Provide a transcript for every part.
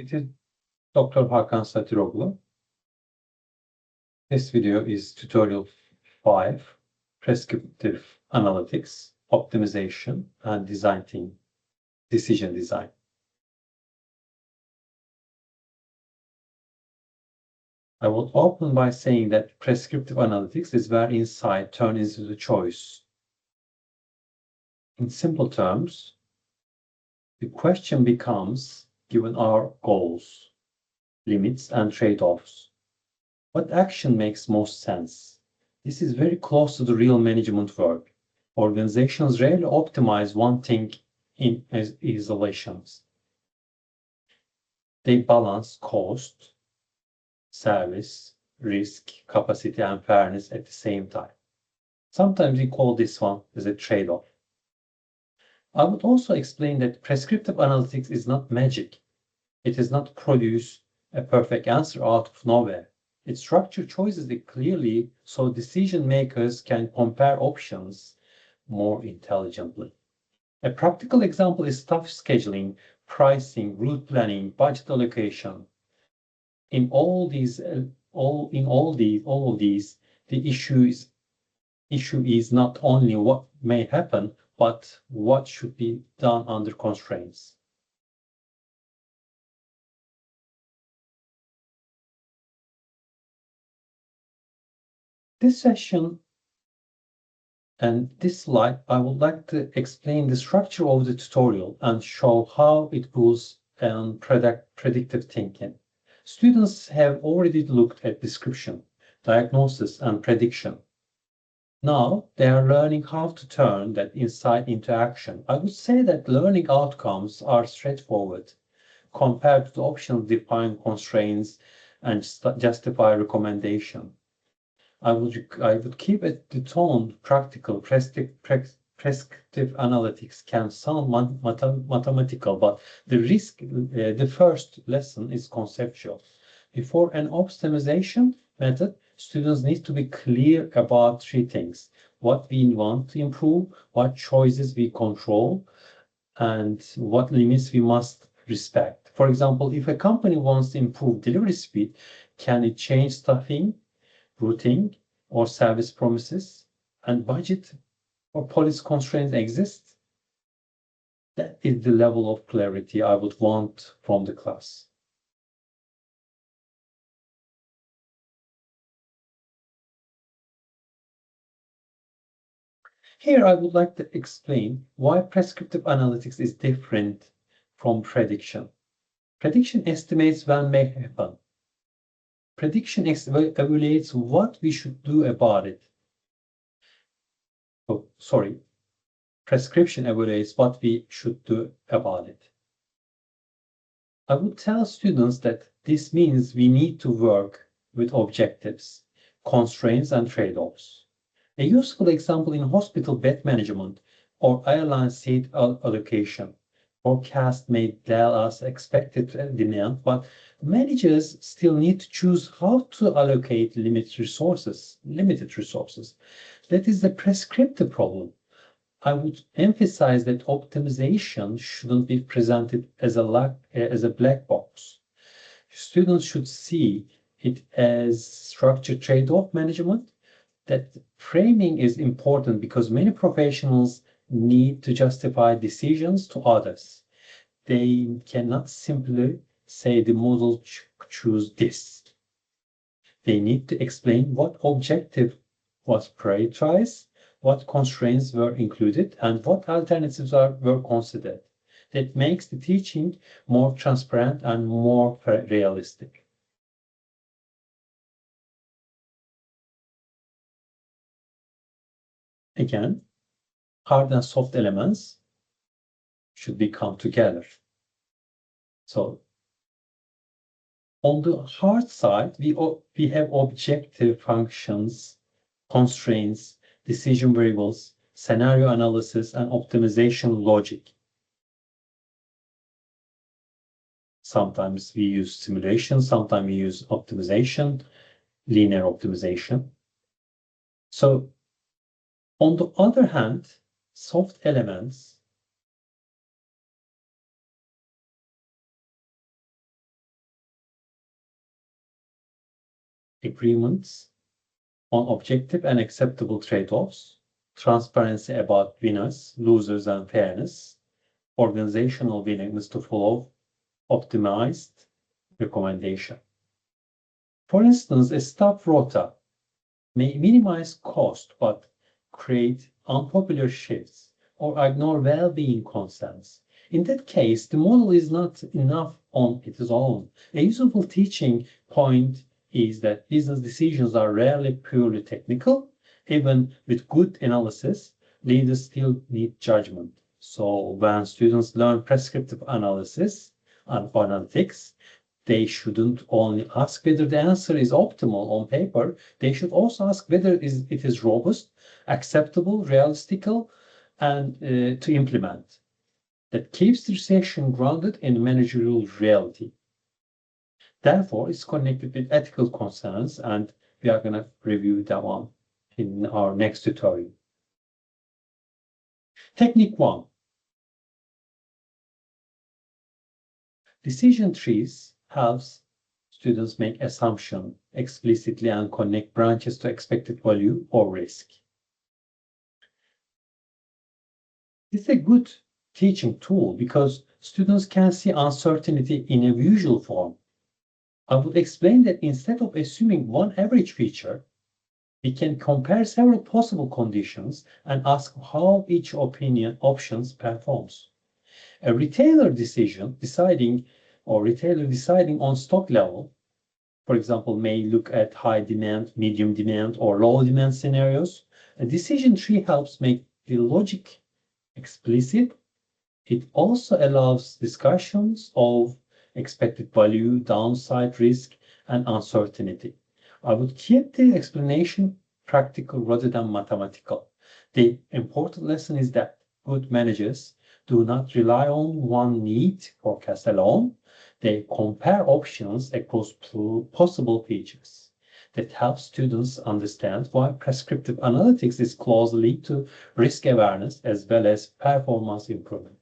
It is Dr. Hakan Satıroglu. This video is tutorial 5, prescriptive analytics, optimization, and decision design. I will open by saying that prescriptive analytics is where insight turns into choice. In simple terms, the question becomes, given our goals, limits, and trade-offs, what action makes most sense? This is very close to the real management work. Organizations rarely optimize one thing in isolations. They balance cost, service, risk, capacity, and fairness at the same time. Sometimes we call this one as a trade-off. I would also explain that prescriptive analytics is not magic. It does not produce a perfect answer out of nowhere. It structures choices clearly so decision makers can compare options more intelligently. A practical example is staff scheduling, pricing, route planning, budget allocation. In all of these, the issue is not only what may happen, but what should be done under constraints. This session and this slide, I would like to explain the structure of the tutorial and show how it goes on predictive thinking. Students have already looked at description, diagnosis, and prediction. Now they are learning how to turn that insight into action. I would say that learning outcomes are straightforward compared to the optional defined constraints and justify recommendation. I would keep it the tone practical. Prescriptive analytics can sound mathematical, but the first lesson is conceptual. Before an optimization method, students need to be clear about three things: what we want to improve, what choices we control, and what limits we must respect. For example, if a company wants to improve delivery speed, can it change staffing, routing, or service promises, and budget or policy constraints exist? That is the level of clarity I would want from the class. Here I would like to explain why prescriptive analytics is different from prediction. Prediction estimates when may happen. Prediction evaluates what we should do about it. Prescription evaluates what we should do about it. I would tell students that this means we need to work with objectives, constraints, and trade-offs. A useful example in hospital bed management or airline seat allocation. Forecast may tell us expected demand, but managers still need to choose how to allocate limited resources. That is the prescriptive problem. I would emphasize that optimization shouldn't be presented as a black box. Students should see it as structured trade-off management. That framing is important because many professionals need to justify decisions to others. They cannot simply say the model choose this. They need to explain what objective was prioritized, what constraints were included, and what alternatives were considered. That makes the teaching more transparent and more realistic. Again, hard and soft elements should come together. So on the hard side, we have objective functions, constraints, decision variables, scenario analysis, and optimization logic. Sometimes we use simulation, sometimes we use optimization, linear optimization. So on the other hand, soft elements agreements on objective and acceptable trade-offs, transparency about winners, losers, and fairness, organizational willingness to follow optimized recommendation. For instance, a staff rota may minimize cost but create unpopular shifts or ignore well-being concerns. In that case, the model is not enough on its own. A useful teaching point is that business decisions are rarely purely technical. Even with good analysis, leaders still need judgment. So when students learn prescriptive analysis and analytics, they shouldn't only ask whether the answer is optimal on paper, they should also ask whether it is robust, acceptable, realistical, and to implement. That keeps the session grounded in managerial reality. Therefore, it's connected with ethical concerns, and we are going to review that one in our next tutorial. Technique 1. Decision trees helps students make assumptions explicitly and connect branches to expected value or risk. It's a good teaching tool because students can see uncertainty in a visual form. I would explain that instead of assuming one average feature, we can compare several possible conditions and ask how each options performs. A retailer deciding on stock level, for example, may look at high demand, medium demand, or low demand scenarios. A decision tree helps make the logic explicit. It also allows discussions of expected value, downside risk, and uncertainty. I would keep the explanation practical rather than mathematical. The important lesson is that good managers do not rely on one neat forecast alone. They compare options across possible features. That helps students understand why prescriptive analytics is closely linked to risk awareness as well as performance improvement.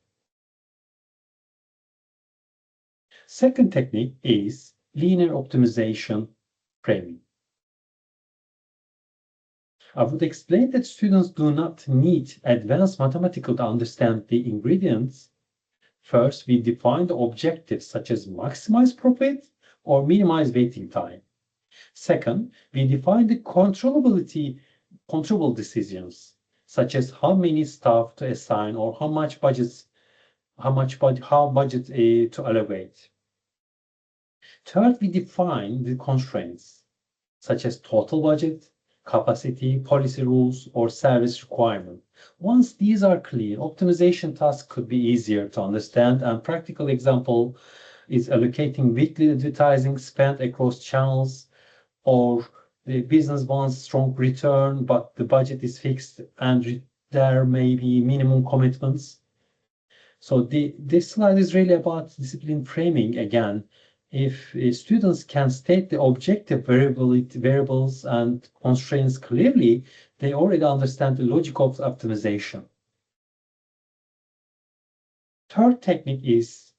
Second technique is linear optimization framing. I would explain that students do not need advanced mathematics to understand the ingredients. First, we define the objectives such as maximize profit or minimize waiting time. Second, we define the controllable decisions such as how many staff to assign or how budget to allocate. Third, we define the constraints such as total budget, capacity, policy rules, or service requirement. Once these are clear, optimization tasks could be easier to understand, and practical example is allocating weekly advertising spent across channels, or the business wants strong return, but the budget is fixed and there may be minimum commitments. So this slide is really about discipline framing again. If students can state the objective variables and constraints clearly, they already understand the logic of optimization. Third technique is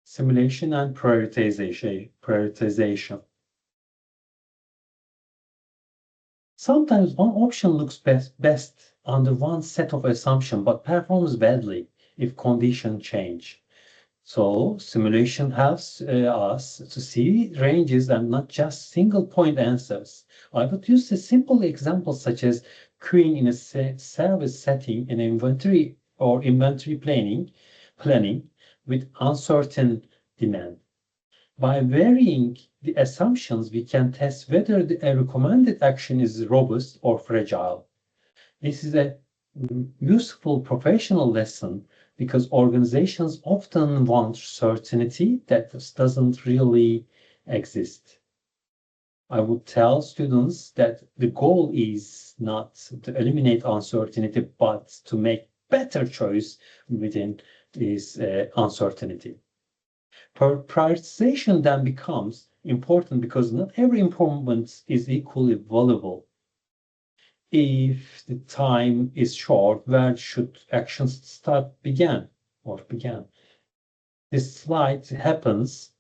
simulation and prioritization. Sometimes one option looks best under one set of assumptions, but performs badly if conditions change. So simulation helps us to see ranges and not just single point answers. I would use a simple example such as queuing in a service setting in inventory planning with uncertain demand. By varying the assumptions, we can test whether a recommended action is robust or fragile. This is a useful professional lesson because organizations often want certainty that doesn't really exist. I would tell students that the goal is not to eliminate uncertainty, but to make better choice within this uncertainty. Prioritization then becomes important because not every improvement is equally valuable. If the time is short, where should actions begin? This slide helps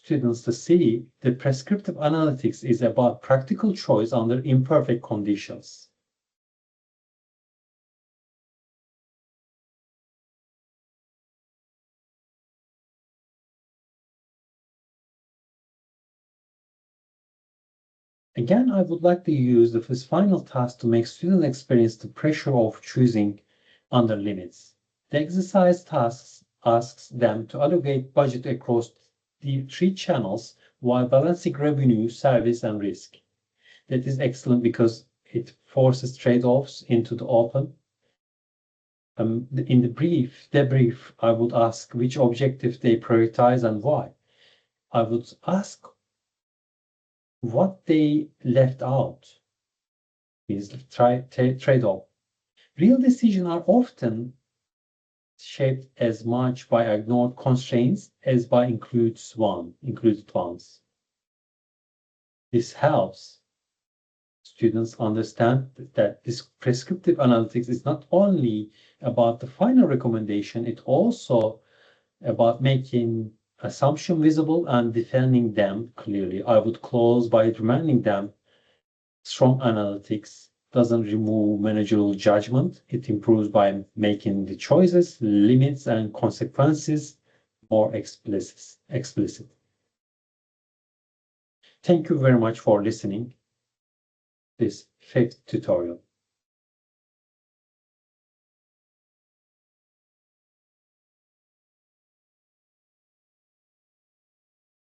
students to see that prescriptive analytics is about practical choice under imperfect conditions. Again, I would like to use this final task to make students experience the pressure of choosing under limits. The exercise tasks asks them to allocate budget across the 3 channels while balancing revenue, service, and risk. That is excellent because it forces trade-offs into the open. In the debrief, I would ask which objective they prioritize and why. I would ask what they left out is trade-off. Real decisions are often shaped as much by ignored constraints as by included ones. This helps students understand that this prescriptive analytics is not only about the final recommendation, it also about making assumption visible and defending them clearly. I would close by reminding them strong analytics doesn't remove managerial judgment. It improves by making the choices, limits, and consequences more explicit. Thank you very much for listening this 5th tutorial.